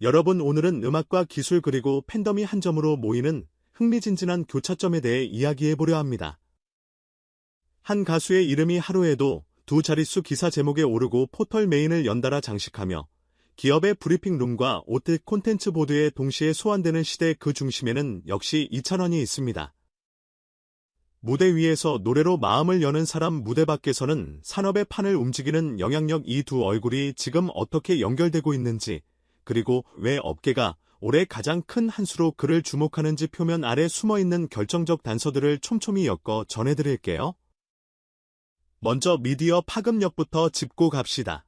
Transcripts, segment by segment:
여러분, 오늘은 음악과 기술 그리고 팬덤이 한 점으로 모이는 흥미진진한 교차점에 대해 이야기해보려 합니다. 한 가수의 이름이 하루에도 두 자릿수 기사 제목에 오르고 포털 메인을 연달아 장식하며 기업의 브리핑룸과 OTT 콘텐츠 보드에 동시에 소환되는 시대, 그 중심에는 역시 이찬원이 있습니다. 무대 위에서 노래로 마음을 여는 사람, 무대 밖에서는 산업의 판을 움직이는 영향력, 이 두 얼굴이 지금 어떻게 연결되고 있는지, 그리고 왜 업계가 올해 가장 큰 한 수로 그를 주목하는지 표면 아래 숨어있는 결정적 단서들을 촘촘히 엮어 전해드릴게요. 먼저 미디어 파급력부터 짚고 갑시다.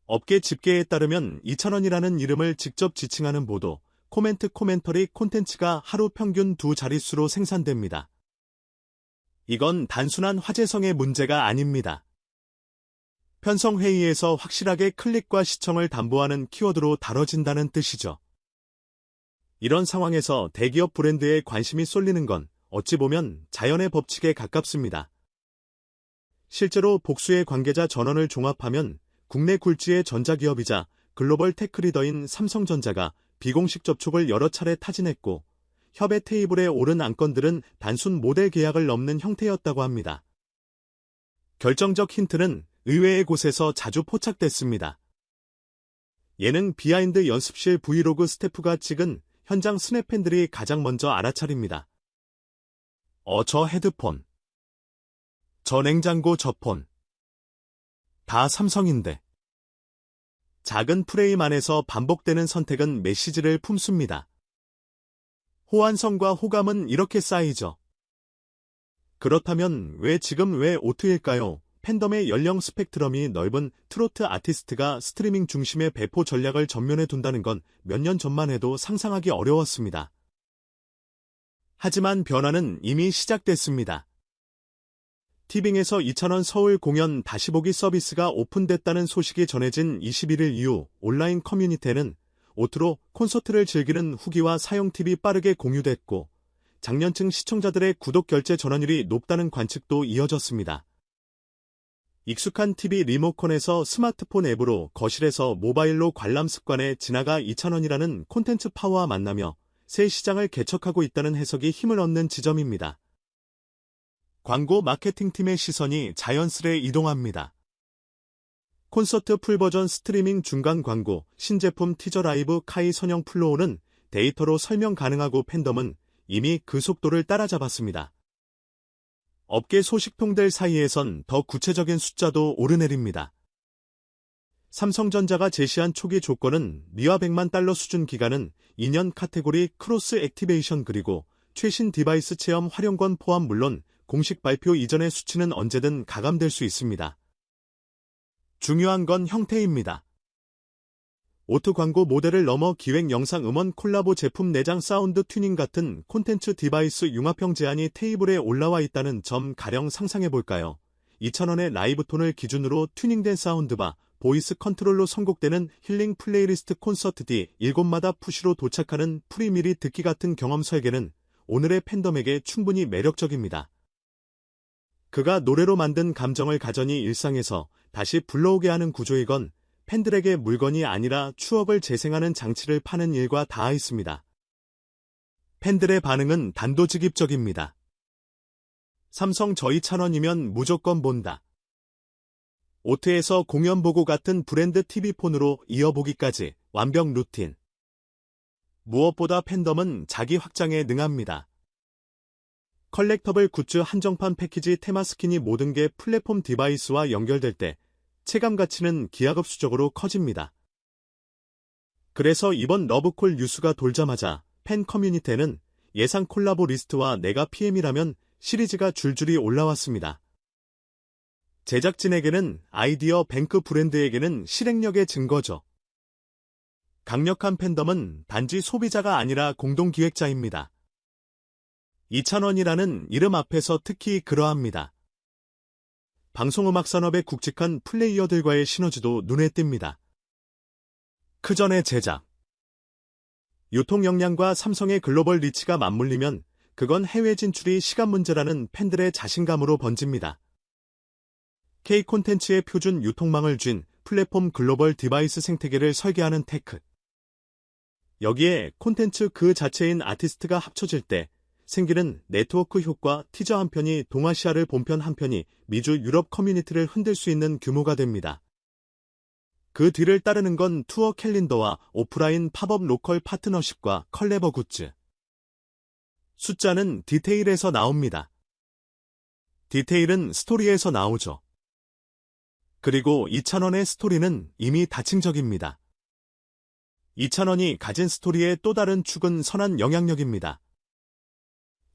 업계 집계에 따르면 이찬원이라는 이름을 직접 지칭하는 보도, 코멘터리 콘텐츠가 하루 평균 두 자릿수로 생산됩니다. 이건 단순한 화제성의 문제가 아닙니다. 편성회의에서 확실하게 클릭과 시청을 담보하는 키워드로 다뤄진다는 뜻이죠. 이런 상황에서 대기업 브랜드에 관심이 쏠리는 건 어찌 보면 자연의 법칙에 가깝습니다. 실제로 복수의 관계자 전원을 종합하면 국내 굴지의 전자기업이자 글로벌 테크 리더인 삼성전자가 비공식 접촉을 여러 차례 타진했고, 협의 테이블에 오른 안건들은 단순 모델 계약을 넘는 형태였다고 합니다. 결정적 힌트는 의외의 곳에서 자주 포착됐습니다. 예능 비하인드 연습실 브이로그 스태프가 찍은 현장 스냅팬들이 가장 먼저 알아차립니다. 저 헤드폰, 저 냉장고, 저 폰, 다 삼성인데. 작은 프레임 안에서 반복되는 선택은 메시지를 품습니다. 호환성과 호감은 이렇게 쌓이죠. 그렇다면 왜 오트일까요? 팬덤의 연령 스펙트럼이 넓은 트로트 아티스트가 스트리밍 중심의 배포 전략을 전면에 둔다는 건 몇 년 전만 해도 상상하기 어려웠습니다. 하지만 변화는 이미 시작됐습니다. 티빙에서 이찬원 서울 공연 다시 보기 서비스가 오픈됐다는 소식이 전해진 21일 이후 온라인 커뮤니티에는 오트로 콘서트를 즐기는 후기와 사용 팁이 빠르게 공유됐고, 장년층 시청자들의 구독 결제 전환율이 높다는 관측도 이어졌습니다. 익숙한 TV 리모컨에서 스마트폰 앱으로, 거실에서 모바일로 관람 습관에 지나가 이찬원이라는 콘텐츠 파워와 만나며 새 시장을 개척하고 있다는 해석이 힘을 얻는 지점입니다. 광고 마케팅팀의 시선이 자연스레 이동합니다. 콘서트 풀버전 스트리밍 중간 광고, 신제품 티저 라이브 카이 선형 플로우는 데이터로 설명 가능하고 팬덤은 이미 그 속도를 따라잡았습니다. 업계 소식통들 사이에선 더 구체적인 숫자도 오르내립니다. 삼성전자가 제시한 초기 조건은 미화 100만 달러 수준, 기간은 2년, 카테고리 크로스 액티베이션, 그리고 최신 디바이스 체험 활용권 포함. 물론 공식 발표 이전의 수치는 언제든 가감될 수 있습니다. 중요한 건 형태입니다. 오트 광고 모델을 넘어 기획, 영상, 음원, 콜라보, 제품, 내장, 사운드 튜닝 같은 콘텐츠 디바이스 융합형 제안이 테이블에 올라와 있다는 점 가령 상상해볼까요? 이찬원의 라이브 톤을 기준으로 튜닝된 사운드바, 보이스 컨트롤로 선곡되는 힐링 플레이리스트, 콘서트 뒤 7마다 푸시로 도착하는 프리미리 듣기 같은 경험 설계는 오늘의 팬덤에게 충분히 매력적입니다. 그가 노래로 만든 감정을 가전히 일상에서 다시 불러오게 하는 구조이건, 팬들에게 물건이 아니라 추억을 재생하는 장치를 파는 일과 닿아 있습니다. 팬들의 반응은 단도직입적입니다. 삼성 저 이찬원이면 무조건 본다. 오트에서 공연 보고 같은 브랜드 TV폰으로 이어보기까지 완벽 루틴. 무엇보다 팬덤은 자기 확장에 능합니다. 컬렉터블 굿즈, 한정판 패키지, 테마 스킨이 모든 게 플랫폼 디바이스와 연결될 때 체감 가치는 기하급수적으로 커집니다. 그래서 이번 러브콜 뉴스가 돌자마자 팬 커뮤니티에는 예상 콜라보 리스트와 내가 PM이라면 시리즈가 줄줄이 올라왔습니다. 제작진에게는 아이디어 뱅크, 브랜드에게는 실행력의 증거죠. 강력한 팬덤은 단지 소비자가 아니라 공동기획자입니다. 이찬원이라는 이름 앞에서 특히 그러합니다. 방송음악 산업의 굵직한 플레이어들과의 시너지도 눈에 띕니다. 크전의 제작, 유통 역량과 삼성의 글로벌 리치가 맞물리면 그건 해외 진출이 시간 문제라는 팬들의 자신감으로 번집니다. K 콘텐츠의 표준 유통망을 쥔 플랫폼 글로벌 디바이스 생태계를 설계하는 테크. 여기에 콘텐츠 그 자체인 아티스트가 합쳐질 때 생기는 네트워크 효과, 티저 한 편이 동아시아를 본편 한 편이 미주 유럽 커뮤니티를 흔들 수 있는 규모가 됩니다. 그 뒤를 따르는 건 투어 캘린더와 오프라인 팝업 로컬 파트너십과 컬래버 굿즈. 숫자는 디테일에서 나옵니다. 디테일은 스토리에서 나오죠. 그리고 2,000원의 스토리는 이미 다층적입니다. 2,000원이 가진 스토리의 또 다른 축은 선한 영향력입니다.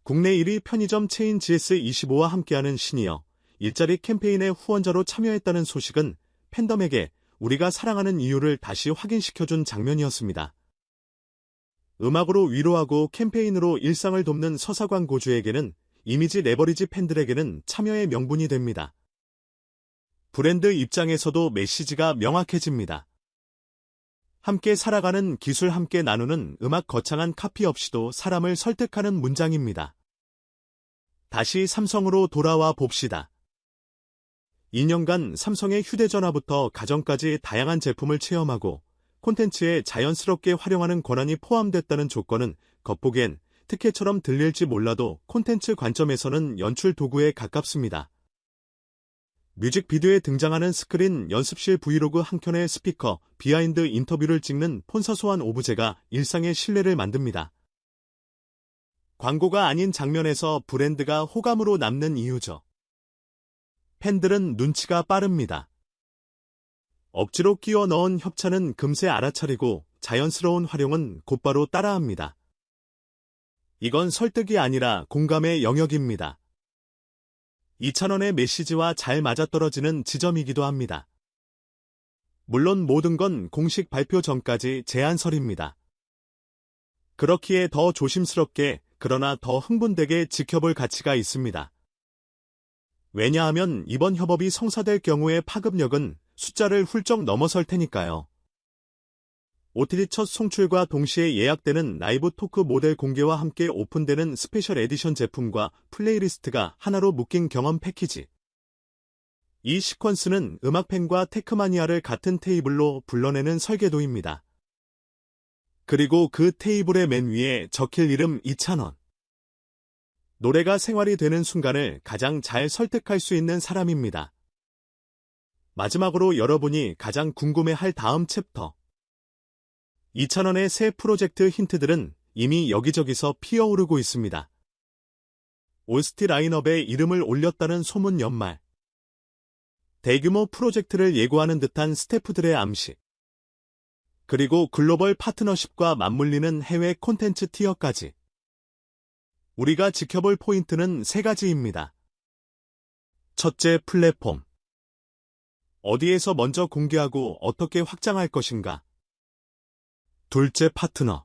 국내 1위 편의점 체인 GS25와 함께하는 시니어 일자리 캠페인의 후원자로 참여했다는 소식은 팬덤에게 우리가 사랑하는 이유를 다시 확인시켜준 장면이었습니다. 음악으로 위로하고 캠페인으로 일상을 돕는 서사 광고주에게는 이미지 레버리지, 팬들에게는 참여의 명분이 됩니다. 브랜드 입장에서도 메시지가 명확해집니다. 함께 살아가는 기술, 함께 나누는 음악, 거창한 카피 없이도 사람을 설득하는 문장입니다. 다시 삼성으로 돌아와 봅시다. 2년간 삼성의 휴대전화부터 가전까지 다양한 제품을 체험하고 콘텐츠에 자연스럽게 활용하는 권한이 포함됐다는 조건은 겉보기엔 특혜처럼 들릴지 몰라도 콘텐츠 관점에서는 연출 도구에 가깝습니다. 뮤직비디오에 등장하는 스크린, 연습실 브이로그 한 켠의 스피커, 비하인드 인터뷰를 찍는 폰사소한 오브제가 일상의 신뢰를 만듭니다. 광고가 아닌 장면에서 브랜드가 호감으로 남는 이유죠. 팬들은 눈치가 빠릅니다. 억지로 끼워 넣은 협찬은 금세 알아차리고 자연스러운 활용은 곧바로 따라합니다. 이건 설득이 아니라 공감의 영역입니다. 2,000원의 메시지와 잘 맞아떨어지는 지점이기도 합니다. 물론 모든 건 공식 발표 전까지 제안설입니다. 그렇기에 더 조심스럽게, 그러나 더 흥분되게 지켜볼 가치가 있습니다. 왜냐하면 이번 협업이 성사될 경우의 파급력은 숫자를 훌쩍 넘어설 테니까요. OTT 첫 송출과 동시에 예약되는 라이브 토크 모델 공개와 함께 오픈되는 스페셜 에디션 제품과 플레이리스트가 하나로 묶인 경험 패키지. 이 시퀀스는 음악팬과 테크마니아를 같은 테이블로 불러내는 설계도입니다. 그리고 그 테이블의 맨 위에 적힐 이름 2,000원. 노래가 생활이 되는 순간을 가장 잘 설득할 수 있는 사람입니다. 마지막으로 여러분이 가장 궁금해할 다음 챕터. 2,000원의 새 프로젝트 힌트들은 이미 여기저기서 피어오르고 있습니다. 올스티 라인업에 이름을 올렸다는 소문 연말. 대규모 프로젝트를 예고하는 듯한 스태프들의 암시. 그리고 글로벌 파트너십과 맞물리는 해외 콘텐츠 티어까지. 우리가 지켜볼 포인트는 세 가지입니다. 첫째, 플랫폼. 어디에서 먼저 공개하고 어떻게 확장할 것인가. 둘째, 파트너.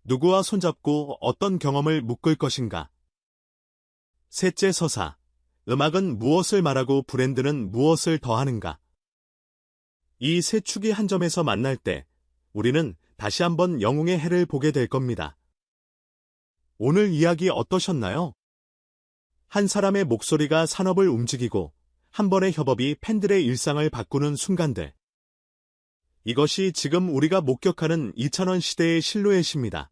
누구와 손잡고 어떤 경험을 묶을 것인가. 셋째, 서사. 음악은 무엇을 말하고 브랜드는 무엇을 더하는가. 이 세 축이 한 점에서 만날 때 우리는 다시 한번 영웅의 해를 보게 될 겁니다. 오늘 이야기 어떠셨나요? 한 사람의 목소리가 산업을 움직이고 한 번의 협업이 팬들의 일상을 바꾸는 순간들. 이것이 지금 우리가 목격하는 2,000원 시대의 실루엣입니다.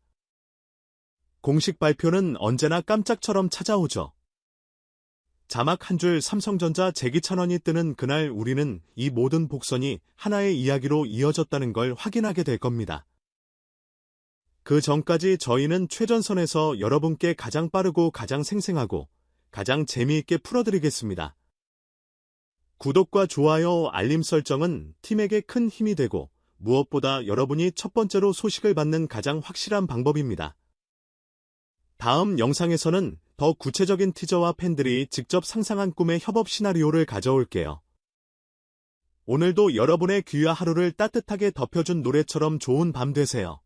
공식 발표는 언제나 깜짝처럼 찾아오죠. 자막 한 줄 삼성전자 재기찬원이 뜨는 그날 우리는 이 모든 복선이 하나의 이야기로 이어졌다는 걸 확인하게 될 겁니다. 그 전까지 저희는 최전선에서 여러분께 가장 빠르고 가장 생생하고 가장 재미있게 풀어드리겠습니다. 구독과 좋아요, 알림 설정은 팀에게 큰 힘이 되고 무엇보다 여러분이 첫 번째로 소식을 받는 가장 확실한 방법입니다. 다음 영상에서는 더 구체적인 티저와 팬들이 직접 상상한 꿈의 협업 시나리오를 가져올게요. 오늘도 여러분의 귀와 하루를 따뜻하게 덮여준 노래처럼 좋은 밤 되세요.